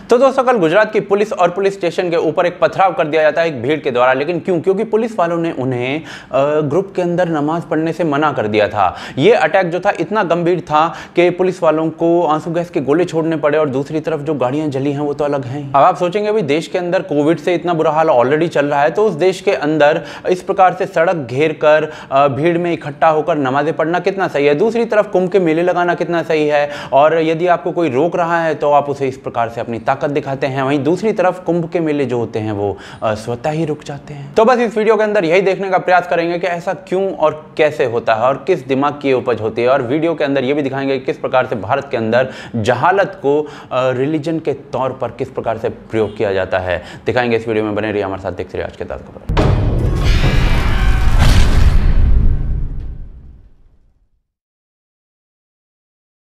तो दोस्तों कल गुजरात की पुलिस और पुलिस स्टेशन के ऊपर एक पथराव कर दिया जाता है एक भीड़ के द्वारा। लेकिन क्यों? क्योंकि पुलिस वालों ने उन्हें ग्रुप के अंदर नमाज पढ़ने से मना कर दिया था। यह अटैक जो था इतना गंभीर था कि पुलिस वालों को आंसू गैस के गोले छोड़ने पड़े और दूसरी तरफ जो गाड़ियां जली हैं वो तो अलग हैं। अब आप सोचेंगे भाई देश के अंदर कोविड से इतना बुरा हाल ऑलरेडी चल रहा है, तो उस देश के अंदर इस प्रकार से सड़क घेर कर भीड़ में इकट्ठा होकर नमाजें पढ़ना कितना सही है? दूसरी तरफ कुंभ के मेले लगाना कितना सही है? और यदि आपको कोई रोक रहा है तो आप उसे इस प्रकार से अपनी ताकत दिखाते हैं। वहीं दूसरी तरफ कुंभ के मेले जो होते हैं वो स्वतः ही रुक जाते हैं। तो बस इस वीडियो के अंदर यही देखने का प्रयास करेंगे कि ऐसा क्यों और कैसे होता है और किस दिमाग की उपज होती है। और वीडियो के अंदर ये भी दिखाएंगे किस प्रकार से भारत के अंदर जहालत को रिलीजन के तौर पर किस प्रकार से प्रयोग किया जाता है। दिखाएंगे इस वीडियो में, बने रहिए हमारे साथ, देखते रहिए आज के ताज़ा खबर।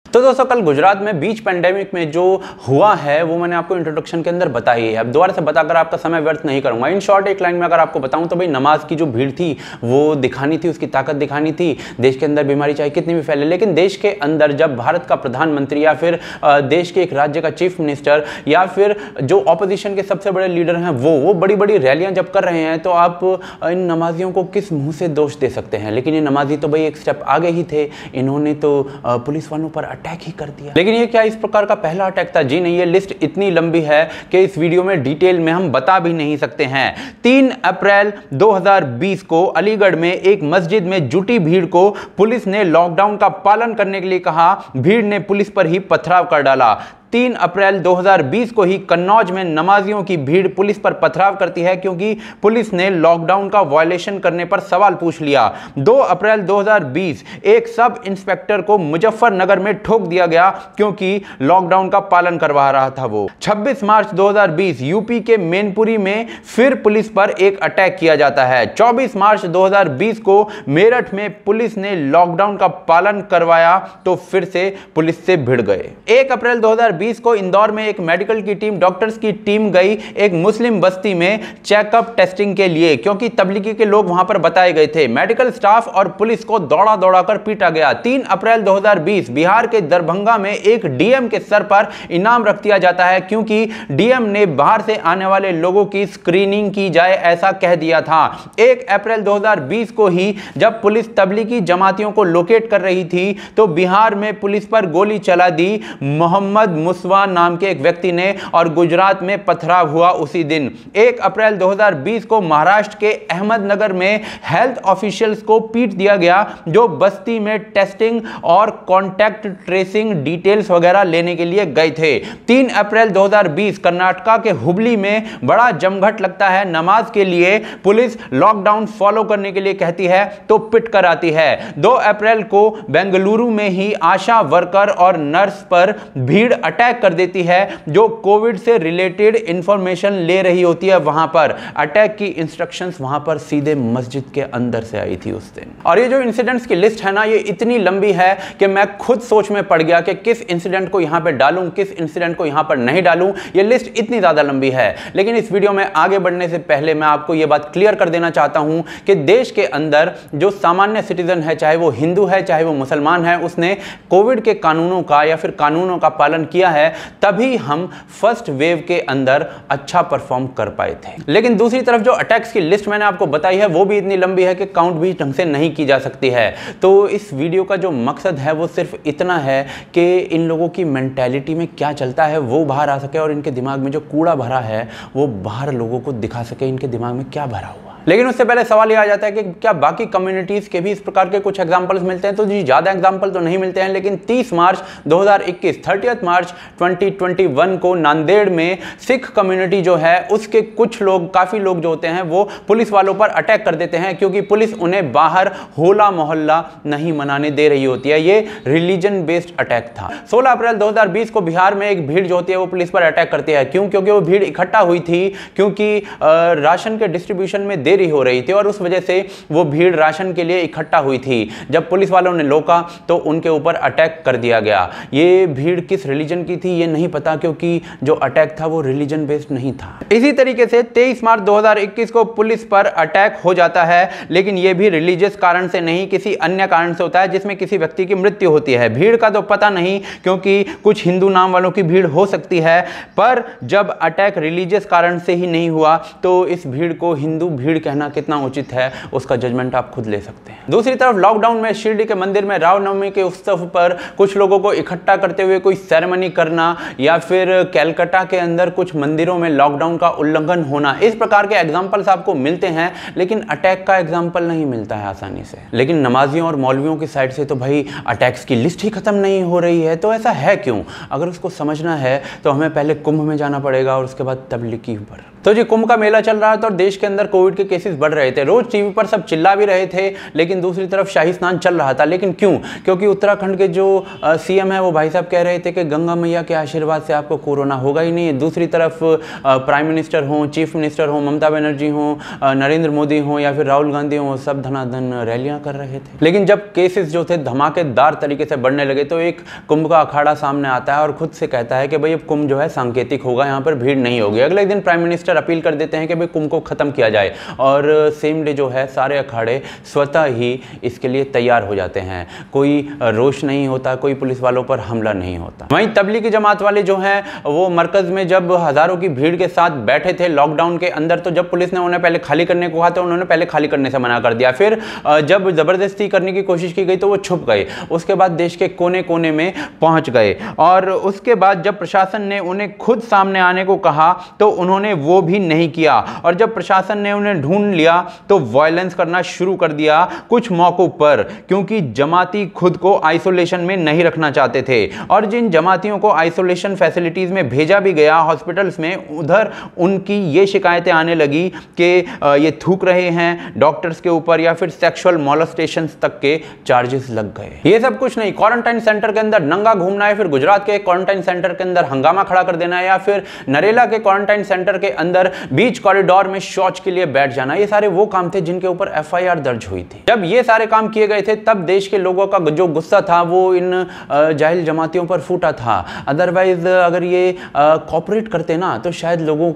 तो दोस्तों कल गुजरात में बीच पेंडेमिक में जो हुआ है वो मैंने आपको इंट्रोडक्शन के अंदर बताई है। अब दोबारा से बताकर आपका समय व्यर्थ नहीं करूंगा। इन शॉर्ट एक लाइन में अगर आपको बताऊं तो भाई नमाज की जो भीड़ थी वो दिखानी थी, उसकी ताकत दिखानी थी। देश के अंदर बीमारी चाहे कितनी भी फैले, लेकिन देश के अंदर जब भारत का प्रधानमंत्री या फिर देश के एक राज्य का चीफ मिनिस्टर या फिर जो ऑपोजिशन के सबसे बड़े लीडर हैं वो बड़ी बड़ी रैलियां जब कर रहे हैं तो आप इन नमाजियों को किस मुंह से दोष दे सकते हैं? लेकिन ये नमाजी तो भाई एक स्टेप आगे ही थे, इन्होंने तो पुलिस वालों पर अटैक ही कर दिया। लेकिन ये क्या इस प्रकार का पहला अटैक था? जी नहीं, ये लिस्ट इतनी लंबी है कि इस वीडियो में डिटेल में हम बता भी नहीं सकते हैं। 3 अप्रैल 2020 को अलीगढ़ में एक मस्जिद में जुटी भीड़ को पुलिस ने लॉकडाउन का पालन करने के लिए कहा। भीड़ ने पुलिस पर ही पथराव कर डाला। 3 अप्रैल 2020 को ही कन्नौज में नमाजियों की भीड़ पुलिस पर पथराव करती है क्योंकि पुलिस ने लॉकडाउन का वायलेशन करने पर सवाल पूछ लिया। 2 अप्रैल 2020 एक सब इंस्पेक्टर को मुजफ्फरनगर में ठोक दिया गया क्योंकि लॉकडाउन का पालन करवा रहा था वो। 26 मार्च 2020 यूपी के मैनपुरी में फिर पुलिस पर एक अटैक किया जाता है। 24 मार्च 2020 को मेरठ में पुलिस ने लॉकडाउन का पालन करवाया तो फिर से पुलिस से भिड़ गए। 1 अप्रैल 2020 को इंदौर में एक मेडिकल की टीम, डॉक्टर्स की टीम गई एक मुस्लिम बस्ती में चेकअप टेस्टिंग के लिए क्योंकि तबलीगी के लोग वहां पर बताए गए थे। मेडिकल स्टाफ और पुलिस को दौड़ा दौड़ा कर पीटा गया। 3 अप्रैल 2020 बिहार के दरभंगा में एक डीएम के सर पर इनाम रख दिया जाता है क्योंकि डीएम ने बाहर से आने वाले लोगों की स्क्रीनिंग की जाए ऐसा कह दिया था। 1 अप्रैल 2020 को ही जब पुलिस तबलीगी जमातियों को लोकेट कर रही थी तो बिहार में पुलिस पर गोली चला दी मोहम्मद मुसवा नाम के एक व्यक्ति ने और गुजरात में पथराव हुआ उसी दिन। 1 अप्रैल 2020 को महाराष्ट्र के अहमदनगर में हेल्थ ऑफिशियल्स को पीट दिया गया जो बस्ती में टेस्टिंग और कॉन्टैक्ट ट्रेसिंग डिटेल्स वगैरह लेने के लिए गए थे। 3 अप्रैल 2020 कर्नाटका के हुबली में बड़ा जमघट लगता है। नमाज के लिए पुलिस लॉकडाउन फॉलो करने के लिए कहती है तो पिट कर आती है। 2 अप्रैल को बेंगलुरु में ही आशा वर्कर और नर्स पर भीड़ अटैक कर देती है जो कोविड से रिलेटेड इंफॉर्मेशन ले रही होती है। वहां पर अटैक की इंस्ट्रक्शंस वहां पर सीधे मस्जिद के अंदर से आई थी उस दिन। और ये जो इंसिडेंट्स की लिस्ट है ना, ये इतनी लंबी है कि मैं खुद सोच में पड़ गया कि किस इंसिडेंट को यहां पे डालूं, किस इंसिडेंट को यहां पर नहीं डालूं। ये लिस्ट इतनी ज्यादा लंबी है। लेकिन इस वीडियो में आगे बढ़ने से पहले मैं आपको यह बात क्लियर कर देना चाहता हूं कि देश के अंदर जो सामान्य सिटीजन है, चाहे वो हिंदू है चाहे वो मुसलमान है, उसने कोविड के कानूनों का या फिर कानूनों का पालन किया है, तभी हम फर्स्ट वेव के अंदर अच्छा परफॉर्म कर पाए थे। लेकिन दूसरी तरफ जो अटैक्स की लिस्ट मैंने आपको बताई है वो भी इतनी लंबी है कि काउंट भी ढंग से नहीं की जा सकती है। तो इस वीडियो का जो मकसद है वो सिर्फ इतना है कि इन लोगों की मेंटालिटी में क्या चलता है वो बाहर आ सके और इनके दिमाग में जो कूड़ा भरा है वो बाहर लोगों को दिखा सके इनके दिमाग में क्या भरा हुआ। लेकिन उससे पहले सवाल यह आ जाता है कि क्या बाकी कम्युनिटीज के भी इस प्रकार के कुछ एग्जांपल्स मिलते हैं? तो जी ज्यादा एग्जांपल तो नहीं मिलते हैं, लेकिन 30 मार्च 2021 30 मार्च 2021 को नांदेड़ में सिख कम्युनिटी जो है उसके कुछ लोग, काफी लोग जो होते हैं वो पुलिस वालों पर अटैक कर देते हैं क्योंकि पुलिस उन्हें बाहर होला मोहल्ला नहीं मनाने दे रही होती है। ये रिलीजन बेस्ड अटैक था। 16 अप्रैल 2020 को बिहार में एक भीड़ जो होती है वो पुलिस पर अटैक करती है। क्यों? क्योंकि वो भीड़ इकट्ठा हुई थी क्योंकि राशन के डिस्ट्रीब्यूशन में देरी देरी हो रही थी और उस वजह से वो भीड़ राशन के लिए इकट्ठा हुई थी। जब पुलिस वालों ने रोका तो उनके ऊपर अटैक कर दिया गया। ये भीड़ किस रिलीजन की थी ये नहीं पता, क्योंकि जो अटैक था वो रिलीजन बेस्ड नहीं था। इसी तरीके से 23 मार्च 2021 को पुलिस पर अटैक हो जाता है, लेकिन ये भी रिलीजियस कारण से नहीं, किसी अन्य कारण से होता है जिसमें किसी व्यक्ति की मृत्यु होती है। भीड़ का तो पता नहीं, क्योंकि कुछ हिंदू नाम वालों की भीड़ हो सकती है, पर जब अटैक रिलीजियस कारण से ही नहीं हुआ तो इस भीड़ को हिंदू भीड़ कहना कितना उचित है उसका जजमेंट आप खुद ले सकते हैं। दूसरी तरफ लॉकडाउन में शिरडी के मंदिर में रामनवमी के उत्सव पर कुछ लोगों को इकट्ठा करते हुए कोई सेरेमनी करना, या फिर कलकत्ता के अंदर कुछ मंदिरों में लॉकडाउन का उल्लंघन होना, इस प्रकार के एग्जाम्पल्स आपको मिलते हैं, लेकिन अटैक का एग्जाम्पल नहीं मिलता है आसानी से। लेकिन नमाजियों और मौलवियों की साइड से तो भाई अटैक्स की लिस्ट ही खत्म नहीं हो रही है, तो ऐसा है क्यों? अगर उसको समझना है तो हमें पहले कुंभ में जाना पड़ेगा और उसके बाद तबलीगी पर। तो जी कुंभ का मेला चल रहा था और देश के अंदर कोविड के केसेस बढ़ रहे थे। रोज टीवी पर सब चिल्ला भी रहे थे, लेकिन दूसरी तरफ शाही स्नान चल रहा था। लेकिन क्यों? क्योंकि उत्तराखंड के जो सीएम है वो भाई साहब कह रहे थे कि गंगा मैया के आशीर्वाद से आपको कोरोना होगा ही नहीं। दूसरी तरफ प्राइम मिनिस्टर हो, चीफ मिनिस्टर हो, ममता बनर्जी हो, नरेंद्र मोदी हो या फिर राहुल गांधी हो, सब धनाधन रैलियां कर रहे थे। लेकिन जब केसेस जो थे धमाकेदार तरीके से बढ़ने लगे तो एक कुंभ का अखाड़ा सामने आता है और खुद से कहता है कि भाई अब कुंभ जो है सांकेतिक होगा, यहाँ पर भीड़ नहीं होगी। अगले दिन प्राइम मिनिस्टर अपील कर देते हैं कि भाई कुंभ को खत्म किया जाए, और सेम डे जो है सारे अखाड़े स्वतः ही इसके लिए तैयार हो जाते हैं। कोई रोष नहीं होता, कोई पुलिस वालों पर हमला नहीं होता। वहीं तबलीगी जमात वाले जो हैं वो मरकज में जब हजारों की भीड़ के साथ बैठे थे लॉकडाउन के अंदर, तो जब पुलिस ने उन्हें पहले खाली करने को कहा तो उन्होंने पहले खाली करने से मना कर दिया। फिर जब जबरदस्ती करने की कोशिश की गई तो वो छुप गए। उसके बाद देश के कोने कोने में पहुंच गए, और उसके बाद जब प्रशासन ने उन्हें खुद सामने आने को कहा तो उन्होंने वो भी नहीं किया, और जब प्रशासन ने उन्हें ढूंढ लिया तो वायलेंस करना शुरू कर दिया कुछ मौकों पर, क्योंकि जमाती खुद को आइसोलेशन में नहीं रखना चाहते थे। और जिन जमातियों को आइसोलेशन फैसिलिटीज में भेजा भी गया हॉस्पिटल्स में, उधर उनकी ये शिकायतें आने लगी कि ये थूक रहे हैं डॉक्टर्स के ऊपर, या फिर सेक्सुअल मोलेस्टेशन तक के चार्जेस लग गए। ये सब कुछ नहीं, क्वारंटाइन सेंटर के अंदर नंगा घूमना है, फिर गुजरात के क्वारंटाइन सेंटर के अंदर हंगामा खड़ा कर देना है, या फिर नरेला के क्वारंटाइन सेंटर के अंदर बीच कॉरिडोर में शौच के लिए बैठ जाना, ये सारे वो काम थे जिनके ऊपर एफआईआर दर्ज हुई थी। जब ये सारे काम किए गए थे तब देश के लोगों का जो गुस्सा था वो इन जाहिल जमातियों पर फूटा था। अदरवाइज अगर ये कॉपरेट करते ना तो शायद लोगों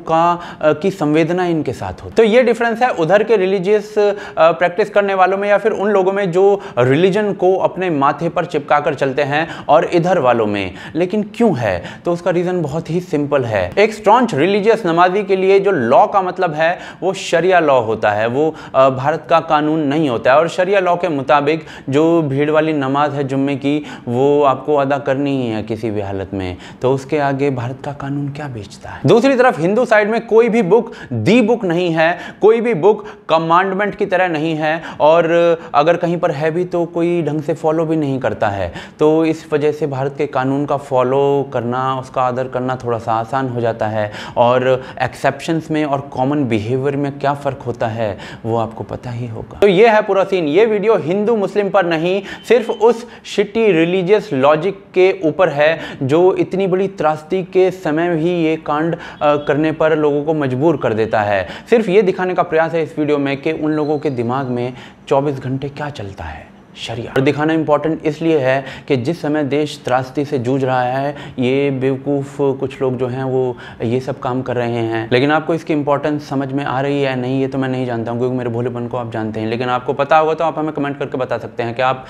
की संवेदना इनके साथ होती। तो ये डिफरेंस है उधर के रिलीजियस प्रैक्टिस करने वालों में, या फिर उन लोगों में जो रिलीजन को अपने माथे पर चिपका कर चलते हैं, और इधर वालों में। लेकिन क्यों है? तो उसका रीजन बहुत ही सिंपल है। एक स्ट्रॉन्च रिलीजियस नमाजी के लिए जो लॉ का मतलब है वो शरिया लॉ होता है, वो भारत का कानून नहीं होता है। और शरिया लॉ के मुताबिक जो भीड़ वाली नमाज है जुम्मे की, वो आपको अदा करनी ही है किसी भी हालत में, तो उसके आगे भारत का कानून क्या बेचता है। दूसरी तरफ हिंदू साइड में कोई भी बुक दी बुक नहीं है, कोई भी बुक कमांडमेंट की तरह नहीं है, और अगर कहीं पर है भी तो कोई ढंग से फॉलो भी नहीं करता है। तो इस वजह से भारत के कानून का फॉलो करना, उसका आदर करना थोड़ा सा आसान हो जाता है। और एक्सेप्शंस में और कॉमन बिहेवियर में क्या फ़र्क होता है वो आपको पता ही होगा। तो ये है पूरा सीन। ये वीडियो हिंदू मुस्लिम पर नहीं, सिर्फ उस शिटी रिलीजियस लॉजिक के ऊपर है जो इतनी बड़ी त्रासदी के समय भी ये कांड करने पर लोगों को मजबूर कर देता है। सिर्फ ये दिखाने का प्रयास है इस वीडियो में कि उन लोगों के दिमाग में 24 घंटे क्या चलता है, शरिया। और दिखाना इंपॉर्टेंट इसलिए है कि जिस समय देश त्रासदी से जूझ रहा है, ये बेवकूफ़ कुछ लोग जो हैं वो ये सब काम कर रहे हैं। लेकिन आपको इसकी इंपॉर्टेंस समझ में आ रही है नहीं, ये तो मैं नहीं जानता हूँ, क्योंकि मेरे भोलेपन को आप जानते हैं। लेकिन आपको पता होगा तो आप हमें कमेंट करके बता सकते हैं कि आप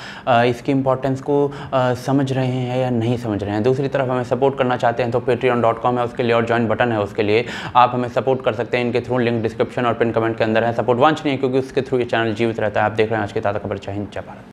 इसकी इंपॉर्टेंस को समझ रहे हैं या नहीं समझ रहे हैं। दूसरी तरफ हमें सपोर्ट करना चाहते हैं तो patreon.com है उसके लिए, और ज्वाइन बटन है उसके लिए, आप हमें सपोर्ट कर सकते हैं। इनके थ्रू लिंक डिस्क्रिप्शन और पिन कमेंट के अंदर है। सपोर्ट वांछनीय है क्योंकि उसके थ्रू ये चैनल जीवित रहता है। आप देख रहे हैं आज की ताज़ा खबर। जय हिंद, जय भारत।